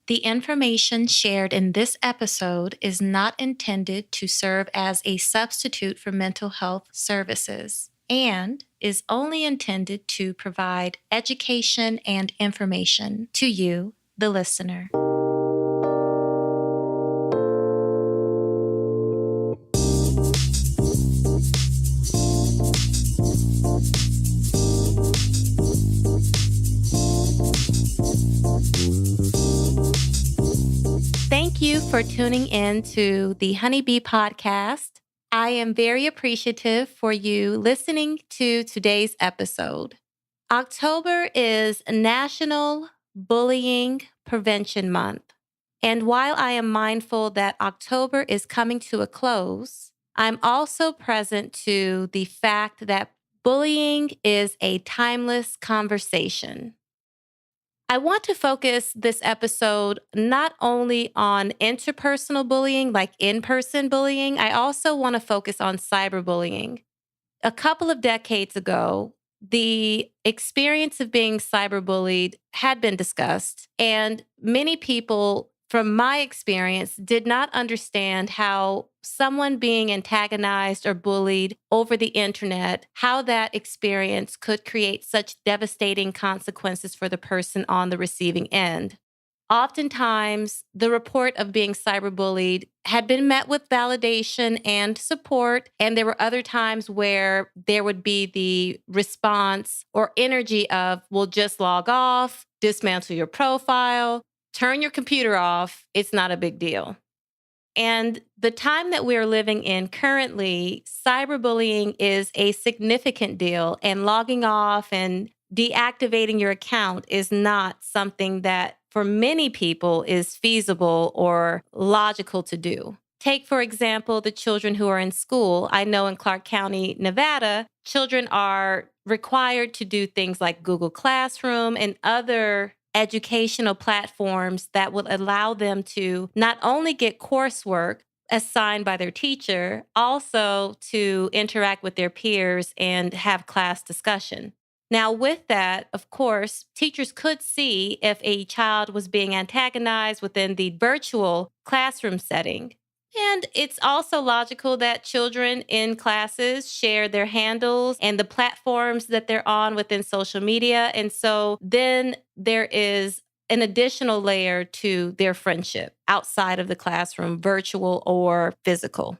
The information shared in this episode is not intended to serve as a substitute for mental health services and is only intended to provide education and information to you, the listener. Thank you for tuning in to the Honeybee Podcast. I am very appreciative for you listening to today's episode. October is National Bullying Prevention Month. And while I am mindful that October is coming to a close, I'm also present to the fact that bullying is a timeless conversation. I want to focus this episode not only on interpersonal bullying, like in-person bullying, I also want to focus on cyberbullying. A couple of decades ago, the experience of being cyberbullied had been discussed, and many people, from my experience, did not understand how someone being antagonized or bullied over the internet, how that experience could create such devastating consequences for the person on the receiving end. Oftentimes, the report of being cyberbullied had been met with validation and support, and there were other times where there would be the response or energy of, well, just log off, dismantle your profile, turn your computer off, it's not a big deal. And the time that we're living in currently, cyberbullying is a significant deal, and logging off and deactivating your account is not something that for many people is feasible or logical to do. Take, for example, the children who are in school. I know in Clark County, Nevada, children are required to do things like Google Classroom and other educational platforms that will allow them to not only get coursework assigned by their teacher, also to interact with their peers and have class discussion. Now, with that, of course, teachers could see if a child was being antagonized within the virtual classroom setting. And it's also logical that children in classes share their handles and the platforms that they're on within social media. And so then there is an additional layer to their friendship outside of the classroom, virtual or physical.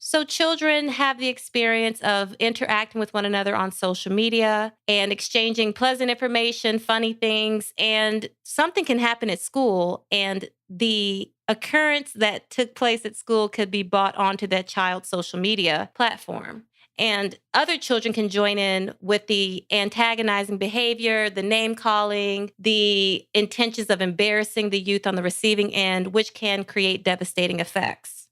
So children have the experience of interacting with one another on social media and exchanging pleasant information, funny things, and something can happen at school, and the occurrence that took place at school could be brought onto that child's social media platform. And other children can join in with the antagonizing behavior, the name calling, the intentions of embarrassing the youth on the receiving end, which can create devastating effects.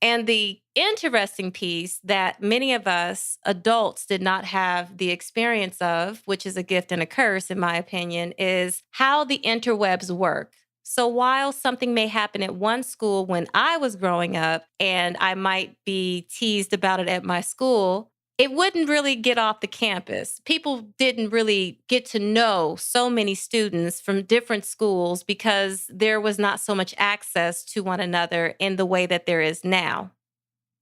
And the interesting piece that many of us adults did not have the experience of, which is a gift and a curse, in my opinion, is how the interwebs work. So while something may happen at one school when I was growing up, and I might be teased about it at my school, it wouldn't really get off the campus. People didn't really get to know so many students from different schools because there was not so much access to one another in the way that there is now.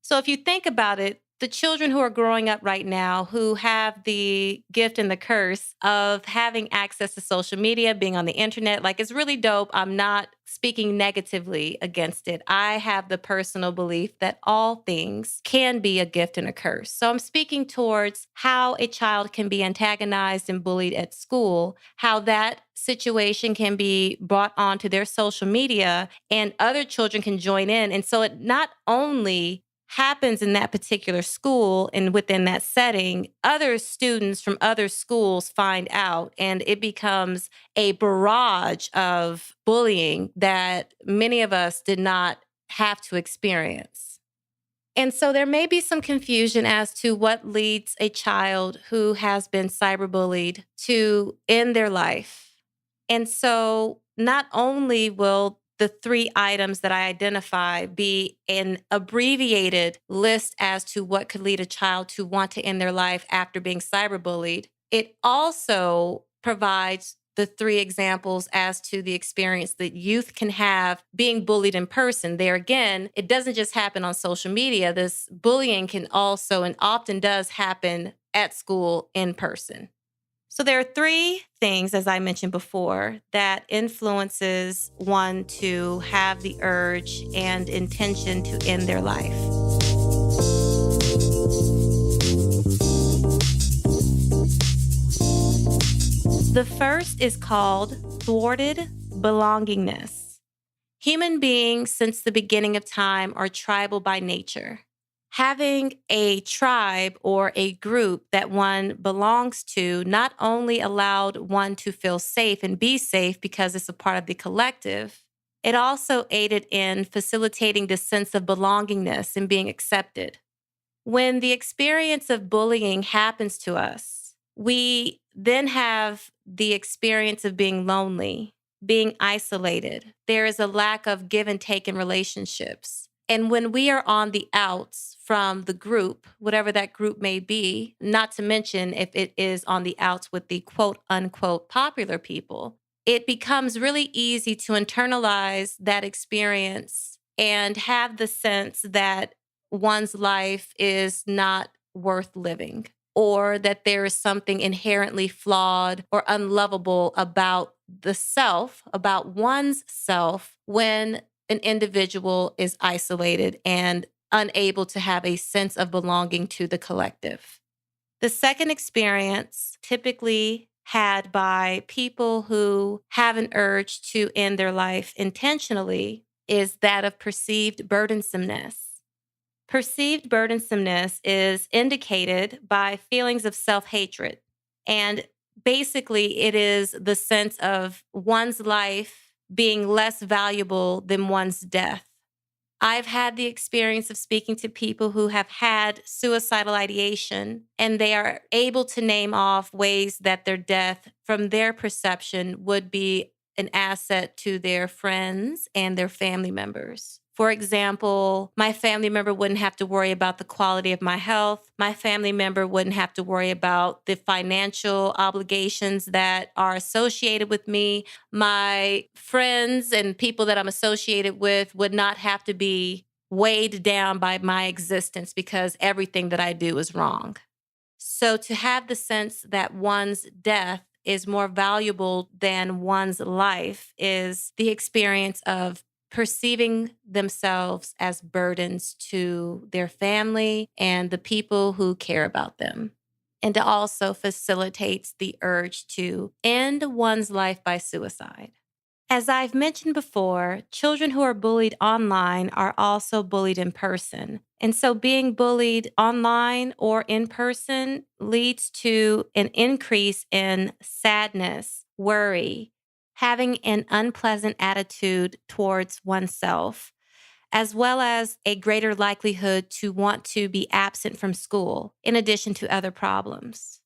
So if you think about it, the children who are growing up right now who have the gift and the curse of having access to social media, being on the internet, like it's really dope. I'm not speaking negatively against it. I have the personal belief that all things can be a gift and a curse. So I'm speaking towards how a child can be antagonized and bullied at school, how that situation can be brought onto their social media and other children can join in. And so it not only happens in that particular school and within that setting, other students from other schools find out, and it becomes a barrage of bullying that many of us did not have to experience. And so there may be some confusion as to what leads a child who has been cyberbullied to end their life. And so not only will the 3 items that I identify be an abbreviated list as to what could lead a child to want to end their life after being cyberbullied, it also provides the three examples as to the experience that youth can have being bullied in person. There again, it doesn't just happen on social media. This bullying can also and often does happen at school in person. So there are three things, as I mentioned before, that influences one to have the urge and intention to end their life. The first is called thwarted belongingness. Human beings, since the beginning of time, are tribal by nature. Having a tribe or a group that one belongs to not only allowed one to feel safe and be safe because it's a part of the collective, it also aided in facilitating the sense of belongingness and being accepted. When the experience of bullying happens to us, we then have the experience of being lonely, being isolated. There is a lack of give and take in relationships. And when we are on the outs from the group, whatever that group may be, not to mention if it is on the outs with the quote unquote popular people, it becomes really easy to internalize that experience and have the sense that one's life is not worth living, or that there is something inherently flawed or unlovable about the self, about one's self, when an individual is isolated and unable to have a sense of belonging to the collective. The second experience, typically had by people who have an urge to end their life intentionally, is that of perceived burdensomeness. Perceived burdensomeness is indicated by feelings of self-hatred. And basically, it is the sense of one's life being less valuable than one's death. I've had the experience of speaking to people who have had suicidal ideation, and they are able to name off ways that their death, from their perception, would be an asset to their friends and their family members. For example, my family member wouldn't have to worry about the quality of my health. My family member wouldn't have to worry about the financial obligations that are associated with me. My friends and people that I'm associated with would not have to be weighed down by my existence because everything that I do is wrong. So to have the sense that one's death is more valuable than one's life is the experience of perceiving themselves as burdens to their family and the people who care about them. And it also facilitates the urge to end one's life by suicide. As I've mentioned before, children who are bullied online are also bullied in person. And so being bullied online or in person leads to an increase in sadness, worry, having an unpleasant attitude towards oneself, as well as a greater likelihood to want to be absent from school, in addition to other problems.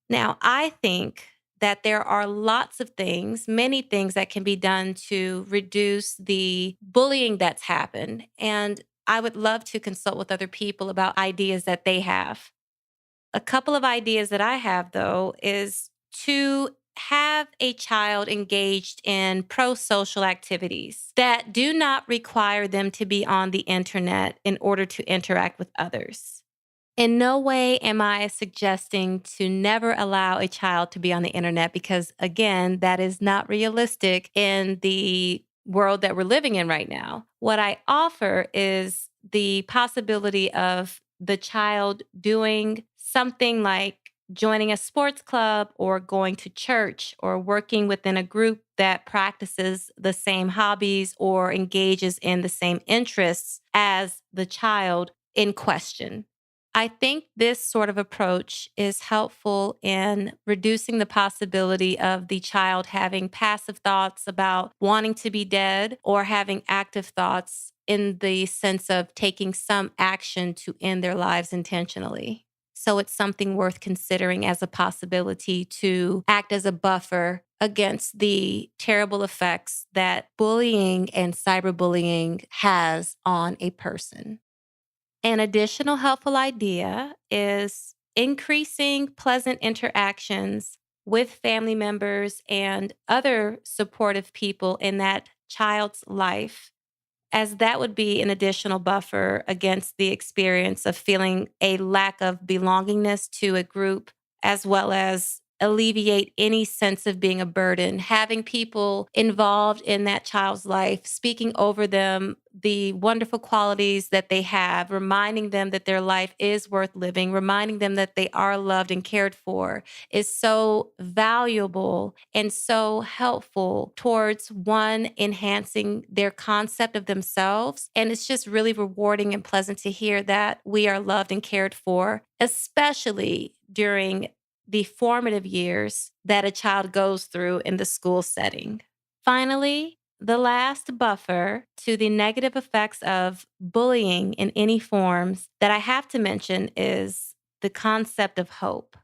Now, I think that there are lots of things, many things that can be done to reduce the bullying that's happened. And I would love to consult with other people about ideas that they have. A couple of ideas that I have, though, is to have a child engaged in pro-social activities that do not require them to be on the internet in order to interact with others. In no way am I suggesting to never allow a child to be on the internet because, again, that is not realistic in the world that we're living in right now. What I offer is the possibility of the child doing something like joining a sports club or going to church or working within a group that practices the same hobbies or engages in the same interests as the child in question. I think this sort of approach is helpful in reducing the possibility of the child having passive thoughts about wanting to be dead or having active thoughts in the sense of taking some action to end their lives intentionally. So it's something worth considering as a possibility to act as a buffer against the terrible effects that bullying and cyberbullying has on a person. An additional helpful idea is increasing pleasant interactions with family members and other supportive people in that child's life, as that would be an additional buffer against the experience of feeling a lack of belongingness to a group, as well as alleviate any sense of being a burden. Having people involved in that child's life, speaking over them the wonderful qualities that they have, reminding them that their life is worth living, reminding them that they are loved and cared for, is so valuable and so helpful towards one, enhancing their concept of themselves. And it's just really rewarding and pleasant to hear that we are loved and cared for, especially during the formative years that a child goes through in the school setting. Finally, the last buffer to the negative effects of bullying in any forms that I have to mention is the concept of hope.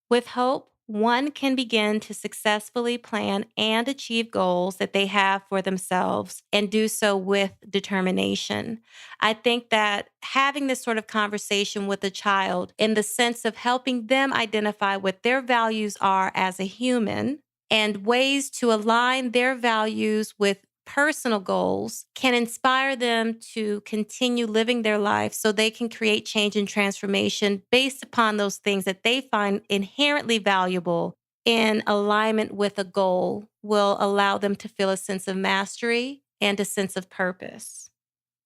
With hope, one can begin to successfully plan and achieve goals that they have for themselves and do so with determination. I think that having this sort of conversation with a child in the sense of helping them identify what their values are as a human and ways to align their values with personal goals can inspire them to continue living their life so they can create change and transformation based upon those things that they find inherently valuable in alignment with a goal will allow them to feel a sense of mastery and a sense of purpose.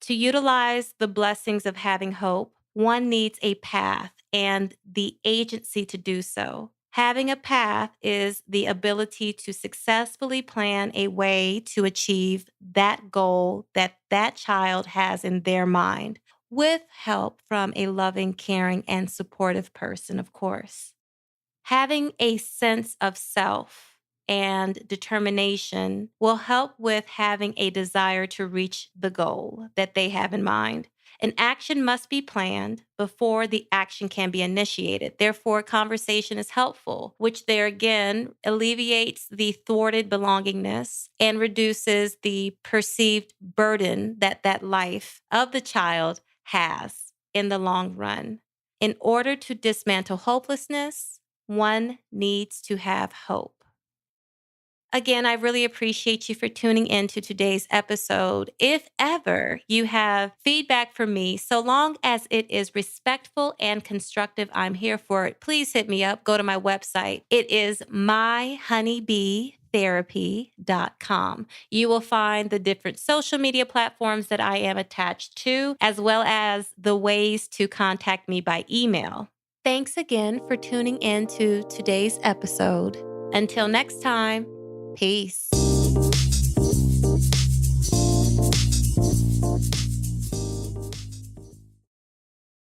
To utilize the blessings of having hope, one needs a path and the agency to do so. Having a path is the ability to successfully plan a way to achieve that goal that that child has in their mind, with help from a loving, caring, and supportive person, of course. Having a sense of self and determination will help with having a desire to reach the goal that they have in mind. An action must be planned before the action can be initiated. Therefore, conversation is helpful, which there again alleviates the thwarted belongingness and reduces the perceived burden that that life of the child has in the long run. In order to dismantle hopelessness, one needs to have hope. Again, I really appreciate you for tuning in to today's episode. If ever you have feedback for me, so long as it is respectful and constructive, I'm here for it. Please hit me up. Go to my website. It is myhoneybeetherapy.com. You will find the different social media platforms that I am attached to, as well as the ways to contact me by email. Thanks again for tuning in to today's episode. Until next time, peace.